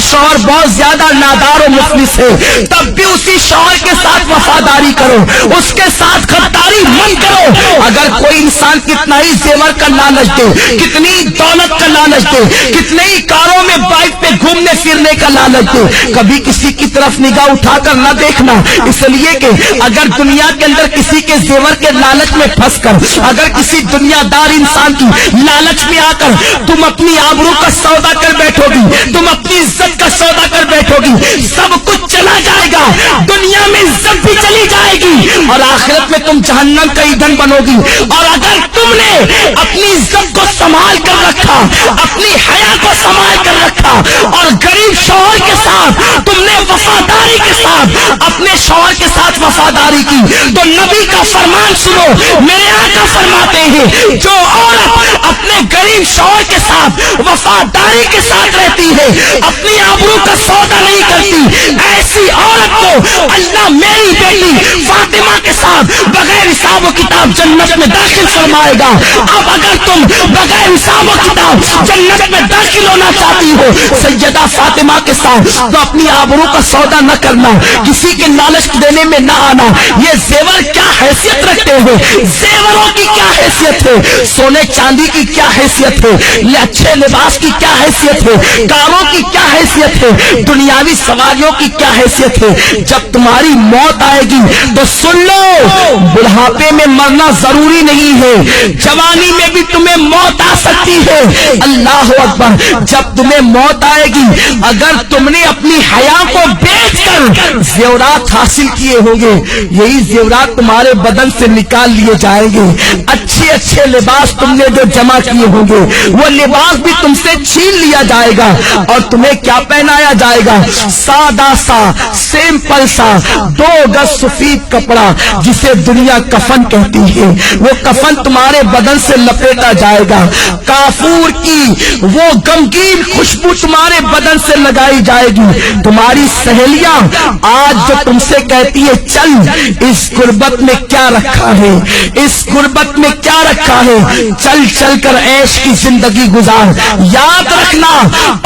شوہر بہت زیادہ نادار و مفلس ہے، تب بھی اسی شوہر کے ساتھ وفاداری کرو، اس کے ساتھ غداری مت کرو۔ اگر کوئی انسان کتنا ہی زیور کا لالچ دے، کتنی دولت کا لالچ دے، کتنے ہی کاروں میں بائک پہ گھومنے پھرنے کا لالچ دے، کبھی کسی کی طرف نگاہ اٹھا کر نہ دیکھنا، اس لیے کہ اگر دنیا کے اندر کسی کے زیور کے لالچ میں پھنس کر، اگر کسی دنیا دار انسان کی لالچ میں آ کر تم اپنی آبرو کا سودا کر بیٹھو گی، تم اپنی عزت کا سودا کر بیٹھو گی، سب کچھ چلا جائے گا، دنیا میں عزت بھی چلی جائے گی اور آخرت میں تم جہنم کا ایندھن بنو گی۔ اور اگر تم نے اپنی عزت کو سنبھال کر رکھا، اپنی حیا کو سنبھال کر رکھا اور غریب شوہر کے ساتھ تم نے وفاداری کے ساتھ اپنے شوہر کے ساتھ وفاداری کی، تو نبی کا فرمان سنو، میرے آقا فرماتے ہیں جو عورت اپنے غریب شوہر کے ساتھ وفاداری کے ساتھ رہتی ہے، اپنی آبرو کا سودا نہیں کرتی، ایسی عورت کو اللہ میری بیٹی فاطمہ کے ساتھ بغیر حساب و کتاب جنت میں داخل فرمائے گا۔ اب اگر تم بغیر حساب و کتاب جنت میں داخل ہونا چاہتی ہو سیدہ فاطمہ کے ساتھ، تو اپنی آبرو کا سودا نہ کرنا، کسی کے لالچ دینے میں نہ آنا۔ یہ زیور کیا حیثیت رکھتے ہیں، زیوروں کی کیا حیثیت ہے، سونے چاندی کی کیا حیثیت ہے، یہ اچھے لباس کی کیا حیثیت ہے، کاروں کی کیا حیثیت ہے، دنیاوی سواریوں کی کیا حیثیت ہے۔ جب تمہاری موت آئے گی تو سن لو، بڑھاپے میں مرنا ضروری نہیں ہے، جوانی میں بھی تمہیں موت آ سکتی ہے۔ اللہ اکبر، جب تمہیں موت آئے گی، اگر تم نے اپنی حیا کو بیچ کر زیورات حاصل کیے ہوں گے، یہی زیورات تمہارے بدن سے نکال لیے جائیں گے۔ اچھے اچھے لباس تم نے جو جمع کیے ہوں گے، وہ لباس بھی تم سے چھین لیا جائے گا اور تمہیں کیا پہنایا جائے گا، سادہ سا سمپل سا 2 گز سفید کپڑا جسے دنیا کفن کہتی ہے، وہ کفن تمہارے بدن سے لپیٹا جائے گا، کافور کی وہ غمگین خوشبو تمہارے بدن سے لگائی جائے گی۔ تمہاری سہیلیاں آج جو تم سے کہتی ہے چل اس غربت میں کیا رکھا ہے، اس غربت میں کیا رکھا ہے، چل چل کر عیش کی زندگی گزار، یاد رکھنا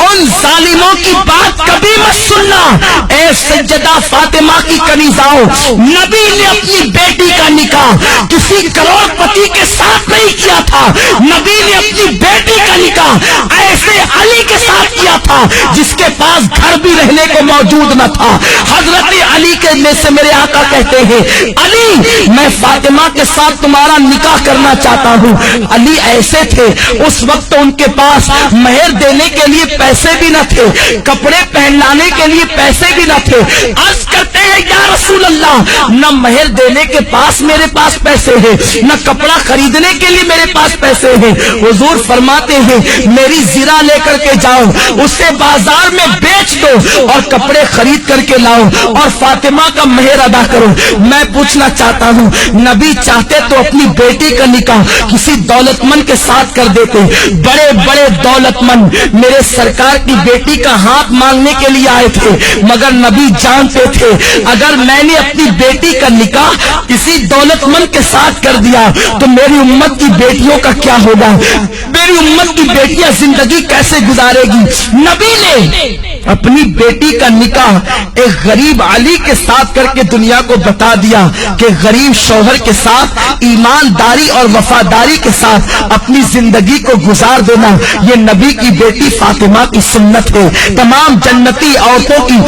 ان ظالموں کی بات کبھی مت سننا۔ اے سیدہ فاطمہ کی کنیزاؤں، نبی نے اپنی بیٹی کا نکاح کسی کروڑ پتی کے ساتھ نہیں کیا تھا، نبی نے اپنی بیٹی کا نکاح ایسے علی کے ساتھ کیا تھا جس کے پاس گھر بھی رہنے کو موجود نہ تھا۔ حضرت علی کے میں سے میرے آقا کہتے ہیں علی میں فاطمہ کے ساتھ تمہارا نکاح کرنا چاہتا ہوں۔ علی ایسے تھے، اس وقت ان کے پاس مہر دینے کے لیے پیسے بھی نہ تھے، کپڑے پہنانے کے لیے پیسے بھی نہ تھے۔ عرض کرتے ہیں یا رسول اللہ، نہ مہر دینے کے پاس میرے پاس پیسے ہیں، نہ کپڑا خریدنے کے لیے میرے پاس پیسے ہیں۔ حضور فرماتے ہیں میری زیرہ لے کر کے جاؤ، اسے بازار میں بیچ دو اور کپڑے خرید کر کے لاؤ اور فاطمہ کا مہر ادا کرو۔ میں پوچھنا چاہتا ہوں، نبی چاہتے تو اپنی بیٹی کا نکاح کسی دولت مند کے ساتھ کر دیتے، بڑے بڑے دولت مند میرے سرکار کی بیٹی کا ہاتھ مانگنے کے لیے آئے تھے، مگر نبی جانتے تھے اگر میں نے اپنی بیٹی کا نکاح کسی دولت مند کے ساتھ کر دیا تو میری امت کی بیٹیوں کا کیا ہوگا، میری امت کی بیٹیاں زندگی کیسے گزارے گی۔ نبی نے اپنی بیٹی کا نکاح ایک غریب علی کے ساتھ کر کے دنیا کو بتا دیا کہ غریب شوہر کے ساتھ ایمانداری اور وفاداری کے ساتھ اپنی زندگی کو گزار دینا یہ نبی کی بیٹی فاطمہ کی سنت ہے، تمام جنتی عورتوں کی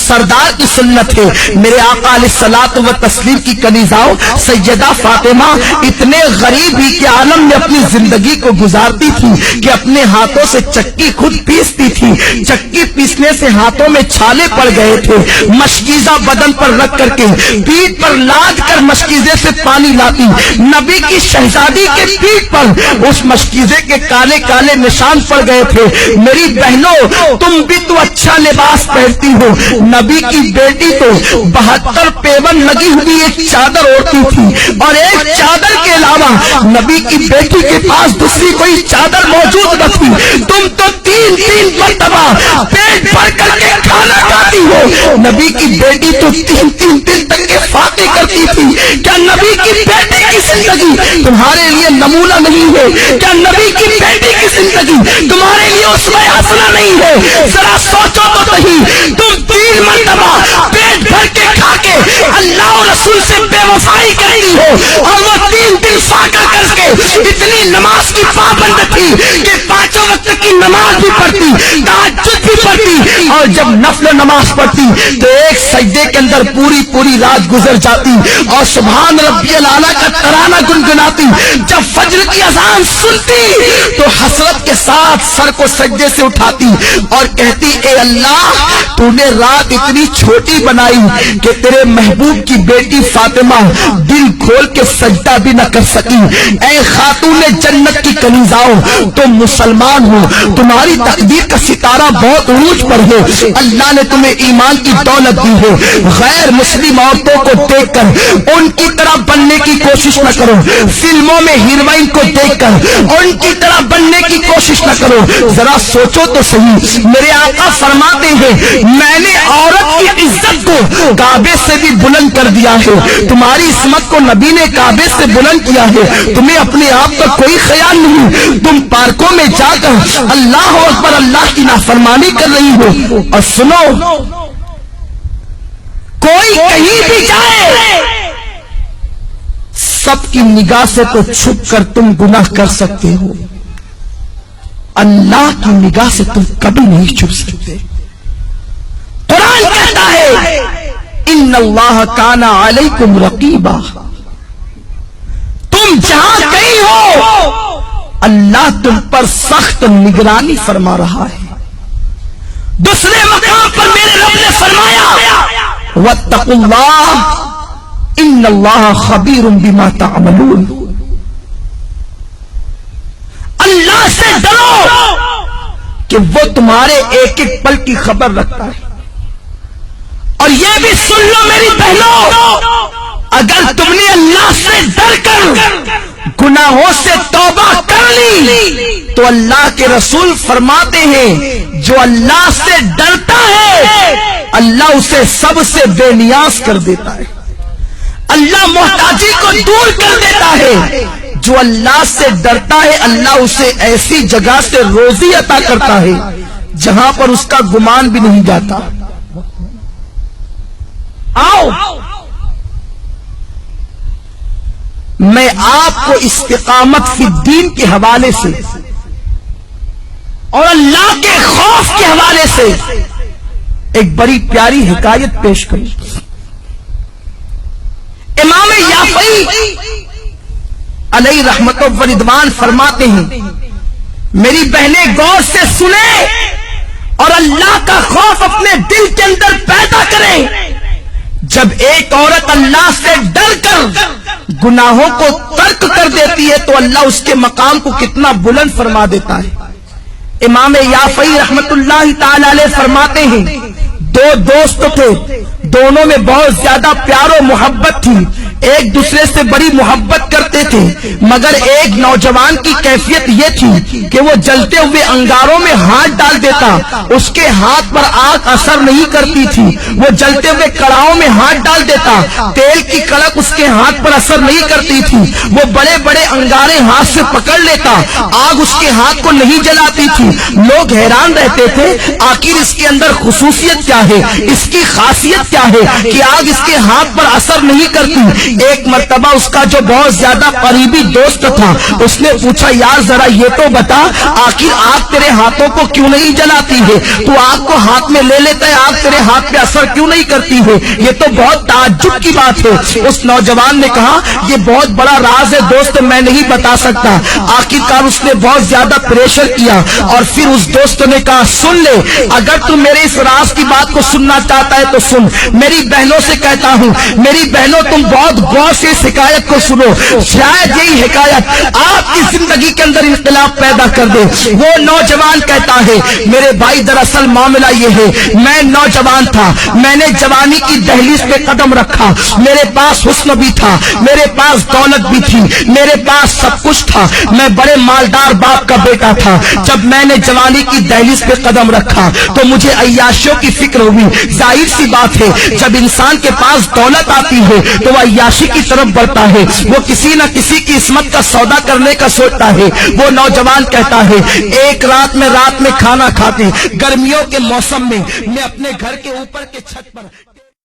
سردار کی سنت ہے۔ میرے آقا علیہ الصلوۃ والتسلیم کی کنیزاؤں سیدہ فاطمہ اتنے غریب ہی کے عالم میں اپنی زندگی کو گزارتی تھی کہ اپنے ہاتھوں سے چکی خود پیستی تھی، چکی پیسنے سے ہاتھوں میں چھالے پڑ گئے تھے، مشکیزہ بدن پر رکھ کر کے پیٹھ پر لاد کر مشکیزے سے پانی لاتی، نبی کی شہزادی کے پیٹھ پر اس مشکیزے کے کالے کالے نشان پڑ گئے تھے۔ میری بہنوں تم بھی تو اچھا لباس پہنتی ہو، نبی کی بیٹی تو 72 پیون لگی ہوئی ایک چادر اوڑھتی تھی اور ایک چادر کے علاوہ نبی کی بیٹی کے پاس دوسری کوئی چادر موجود نہ تھی۔ تم تو 3 مرتبہ پیٹ بھر کر کے کھانا کھاتی ہو، نبی کی بیٹی تو 3 دن تک کے فاقے کرتی تھی۔ کیا نبی کی بیٹی کی زندگی تمہارے لیے نمونہ نہیں ہے؟ کیا نبی کی بیٹی کی زندگی تمہارے لیے اسوہ حسنہ نہیں ہے؟ ذرا سوچو تو صحیح، اللہ اور رسول سے بے وفائی کرتی ہو، اور وہ 3 دن فاقہ کر کے اتنی نماز کی پابند تھی کہ 5 وقت کی نماز بھی پڑھتی، تہجد بھی پڑھتی، اور جب نفل نماز پڑھتی تو ایک سجدے کے اندر پوری رات گزر جاتی اور سبحان ربی الاعلیٰ کا ترانہ گنگناتی۔ جب فجر کی اذان سنتی تو حسرت کے ساتھ سر کو سجدے سے اٹھاتی اور کہتی اے اللہ تو نے رات اتنی چھوٹی بنائی کہ تیرے محبوب کی بیٹی فاطمہ دل کھول کے سجدہ بھی نہ کر سکی۔ اے خاتون جنت کی کنیزاؤں تم مسلمان ہو، تمہاری تقدیر کا ستارہ بہت عروج پر ہے، اللہ نے تمہیں ایمان کی دولت دی ہے، غیر مسلم عورتوں کو دیکھ کر ان کی طرح بننے کی کوشش نہ کرو، فلموں میں ہیروئن کو دیکھ کر ان کی طرح بننے کی کوشش نہ کرو، ذرا سوچو تو صحیح۔ میرے آقا فرماتے ہیں میں نے عورت کی عزت کو کعبے سے بھی بلند کر دیا ہے، تمہاری عصمت کو نبی نے کعبے سے بلند کیا ہے، تمہیں اپنے آپ کا کوئی خیال نہیں، تم پارکوں میں جا کر اللہ اکبر اللہ کی نافرمانی کر رہی ہو۔ اور سنو کوئی کہیں بھی جائے سب کی نگاہ سے تو چھپ کر تم گناہ کر سکتے ہو، اللہ کی نگاہ سے تم کبھی نہیں چھپ سکتے۔ قرآن کہتا ہے ان اللہ کان علیکم رقیبا، تم جہاں کہیں ہو اللہ تم پر سخت نگرانی فرما رہا ہے۔ دوسرے مقام پر میرے رب نے فرمایا واتقوا اللہ ان اللہ خبیر بما تعملون، اللہ سے ڈرو کہ وہ تمہارے ایک ایک پل کی خبر رکھتا ہے۔ اور یہ بھی سن لو میری بہنوں، اگر تم نے اللہ سے ڈر کر گناہوں سے توبہ کر لی تو اللہ کے رسول فرماتے ہیں جو اللہ سے ڈرتا ہے اللہ اسے سب سے بے نیاز کر دیتا ہے، اللہ محتاجی کو دور کر دیتا ہے، جو اللہ سے ڈرتا ہے اللہ اسے ایسی جگہ سے روزی عطا کرتا ہے جہاں پر اس کا گمان بھی نہیں جاتا۔ آؤ میں آپ کو استقامت فی الدین کے حوالے سے اور اللہ کے خوف کے حوالے سے ایک بڑی پیاری حکایت پیش کروں۔ امام یافعی علیہ رحمت و رضوان فرماتے ہیں میری بہنیں غور سے سنیں اور اللہ کا خوف اپنے دل کے اندر پیدا کریں۔ جب ایک عورت اللہ سے ڈر کر گناہوں کو ترک کر دیتی ہے تو اللہ اس کے مقام کو کتنا بلند فرما دیتا ہے۔ امام یافعی رحمت اللہ تعالی علیہ فرماتے ہیں 2 دوست تھے، دونوں میں بہت زیادہ پیار و محبت تھی، ایک دوسرے سے بڑی محبت کرتے تھے، مگر ایک نوجوان کی کیفیت یہ تھی کہ وہ جلتے ہوئے انگاروں میں ہاتھ ڈال دیتا، اس کے ہاتھ پر آگ اثر نہیں کرتی تھی، وہ جلتے ہوئے کڑاہوں میں ہاتھ ڈال دیتا، تیل کی کڑک اس کے ہاتھ پر اثر نہیں کرتی تھی، وہ بڑے بڑے انگارے ہاتھ سے پکڑ لیتا، آگ اس کے ہاتھ کو نہیں جلاتی تھی۔ لوگ حیران رہتے تھے آخر اس کے اندر خصوصیت کیا ہے، اس کی خاصیت کیا ہے کہ آگ اس کے ہاتھ پر اثر نہیں کرتی۔ ایک مرتبہ اس کا جو بہت زیادہ قریبی دوست تھا اس نے پوچھا یار ذرا یہ تو بتا آخر آگ تیرے ہاتھوں کو کیوں نہیں جلاتی ہے، تو آگ کو ہاتھ میں لے لیتا ہے آگ تیرے ہاتھ پہ اثر کیوں نہیں کرتی ہے، یہ تو بہت تعجب کی بات ہے۔ اس نوجوان نے کہا یہ بہت بڑا راز ہے دوست میں نہیں بتا سکتا۔ آخرکار اس نے بہت زیادہ پریشر کیا اور پھر اس دوست نے کہا سن لے اگر تم میرے اس راز کی بات کو سننا چاہتا ہے تو سن، میری بہنوں سے کہتا ہوں میری بہنوں تم بہت غور سے اس حکایت کو سنو، شاید یہی حکایت آپ کی زندگی کے اندر انقلاب پیدا کر دے۔ وہ نوجوان کہتا ہے میرے بھائی دراصل معاملہ یہ ہے میں نوجوان تھا، میں نے جوانی کی دہلیز پہ قدم رکھا، میرے پاس حسن بھی تھا، میرے پاس دولت بھی تھی، میرے پاس سب کچھ تھا، میں بڑے مالدار باپ کا بیٹا تھا۔ جب میں نے جوانی کی دہلیز پہ قدم رکھا تو مجھے عیاشیوں کی فکر ہوئی۔ ظاہر سی بات ہے جب انسان کے پاس دولت آتی ہے تو وہ عیاشی کی طرف بڑھتا ہے، وہ کسی نہ کسی کی عصمت کا سودا کرنے کا سوچتا ہے۔ وہ نوجوان کہتا ہے ایک رات میں کھانا کھاتے گرمیوں کے موسم میں میں اپنے گھر کے اوپر کے چھت پر